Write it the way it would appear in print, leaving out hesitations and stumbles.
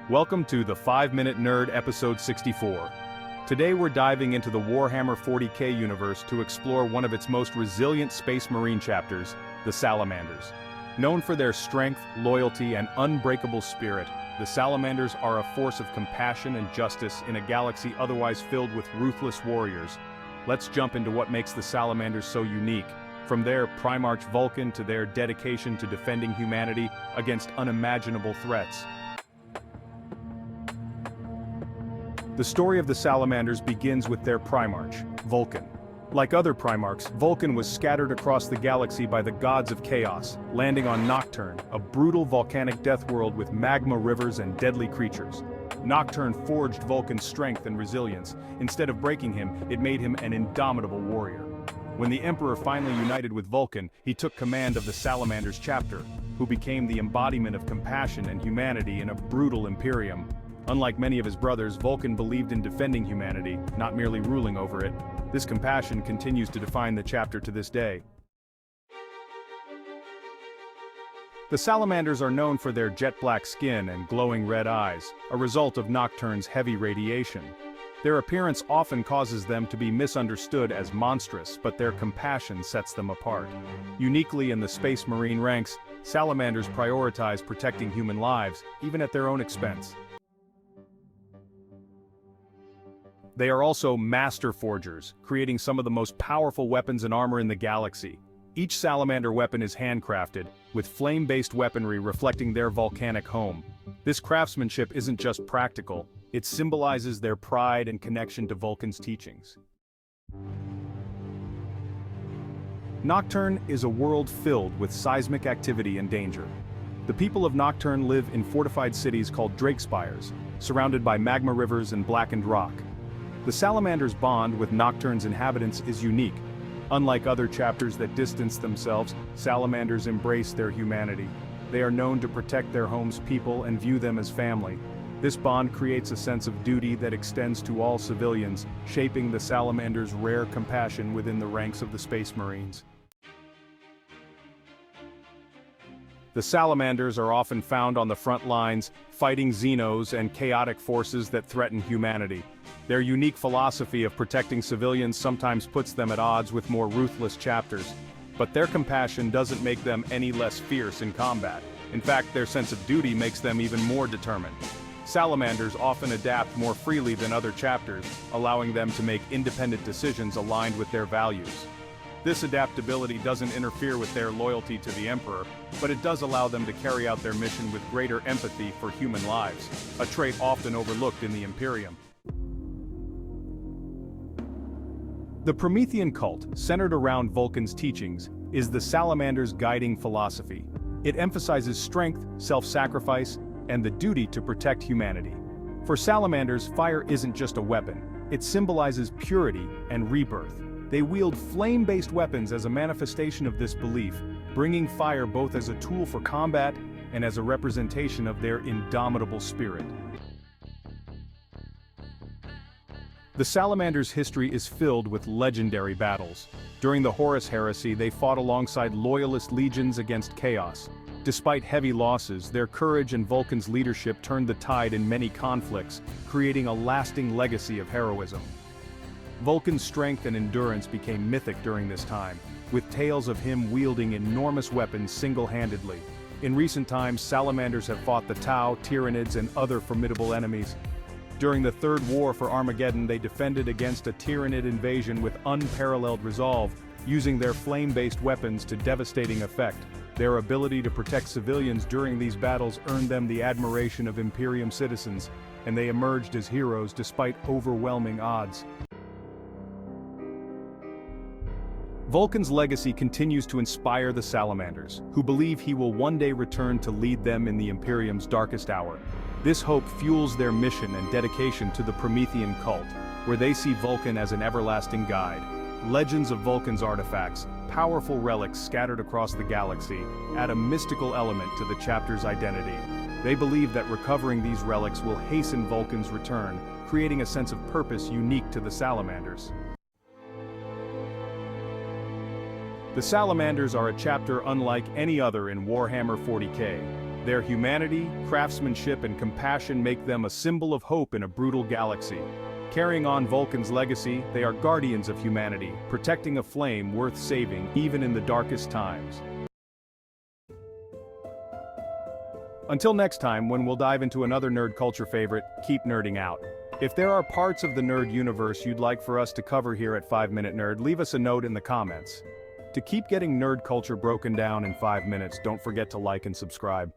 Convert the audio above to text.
Welcome to the 5-Minute Nerd episode 64. Today we're diving into the Warhammer 40K universe to explore one of its most resilient Space Marine chapters, the Salamanders. Known for their strength, loyalty, and unbreakable spirit, the Salamanders are a force of compassion and justice in a galaxy otherwise filled with ruthless warriors. Let's jump into what makes the Salamanders so unique, from their Primarch Vulkan to their dedication to defending humanity against unimaginable threats. The story of the Salamanders begins with their Primarch, Vulkan. Like other Primarchs, Vulkan was scattered across the galaxy by the gods of chaos, landing on Nocturne, a brutal volcanic death world with magma rivers and deadly creatures. Nocturne forged Vulkan's strength and resilience. Instead of breaking him, it made him an indomitable warrior. When the Emperor finally united with Vulkan, he took command of the Salamanders Chapter, who became the embodiment of compassion and humanity in a brutal imperium. Unlike many of his brothers, Vulkan believed in defending humanity, not merely ruling over it. This compassion continues to define the chapter to this day. The Salamanders are known for their jet-black skin and glowing red eyes, a result of Nocturne's heavy radiation. Their appearance often causes them to be misunderstood as monstrous, but their compassion sets them apart. Uniquely in the Space Marine ranks, Salamanders prioritize protecting human lives, even at their own expense. They are also master forgers, creating some of the most powerful weapons and armor in the galaxy. Each Salamander weapon is handcrafted, with flame-based weaponry reflecting their volcanic home. This craftsmanship isn't just practical, it symbolizes their pride and connection to Vulkan's teachings. Nocturne is a world filled with seismic activity and danger. The people of Nocturne live in fortified cities called Drakespires, surrounded by magma rivers and blackened rock. The Salamanders' bond with Nocturne's inhabitants is unique. Unlike other chapters that distance themselves, Salamanders embrace their humanity. They are known to protect their home's people and view them as family. This bond creates a sense of duty that extends to all civilians, shaping the Salamanders' rare compassion within the ranks of the Space Marines. The Salamanders are often found on the front lines, fighting Xenos and chaotic forces that threaten humanity. Their unique philosophy of protecting civilians sometimes puts them at odds with more ruthless chapters. But their compassion doesn't make them any less fierce in combat. In fact, their sense of duty makes them even more determined. Salamanders often adapt more freely than other chapters, allowing them to make independent decisions aligned with their values. This adaptability doesn't interfere with their loyalty to the Emperor, but it does allow them to carry out their mission with greater empathy for human lives, a trait often overlooked in the Imperium. The Promethean Cult, centered around Vulkan's teachings, is the Salamander's guiding philosophy. It emphasizes strength, self-sacrifice, and the duty to protect humanity. For Salamanders, fire isn't just a weapon, it symbolizes purity and rebirth. They wield flame-based weapons as a manifestation of this belief, bringing fire both as a tool for combat and as a representation of their indomitable spirit. The Salamanders' history is filled with legendary battles. During the Horus Heresy, they fought alongside loyalist legions against chaos. Despite heavy losses, their courage and Vulkan's leadership turned the tide in many conflicts, creating a lasting legacy of heroism. Vulkan's strength and endurance became mythic during this time, with tales of him wielding enormous weapons single-handedly. In recent times, Salamanders have fought the Tau, Tyranids, and other formidable enemies. During the Third War for Armageddon, they defended against a Tyranid invasion with unparalleled resolve, using their flame-based weapons to devastating effect. Their ability to protect civilians during these battles earned them the admiration of Imperium citizens, and they emerged as heroes despite overwhelming odds. Vulkan's legacy continues to inspire the Salamanders, who believe he will one day return to lead them in the Imperium's darkest hour. This hope fuels their mission and dedication to the Promethean Cult, where they see Vulkan as an everlasting guide. Legends of Vulkan's artifacts, powerful relics scattered across the galaxy, add a mystical element to the chapter's identity. They believe that recovering these relics will hasten Vulkan's return, creating a sense of purpose unique to the Salamanders. The Salamanders are a chapter unlike any other in Warhammer 40K. Their humanity, craftsmanship, and compassion make them a symbol of hope in a brutal galaxy. Carrying on Vulkan's legacy, they are guardians of humanity, protecting a flame worth saving even in the darkest times. Until next time, when we'll dive into another nerd culture favorite, keep nerding out. If there are parts of the nerd universe you'd like for us to cover here at 5 Minute Nerd, leave us a note in the comments. To keep getting nerd culture broken down in 5 minutes, don't forget to like and subscribe.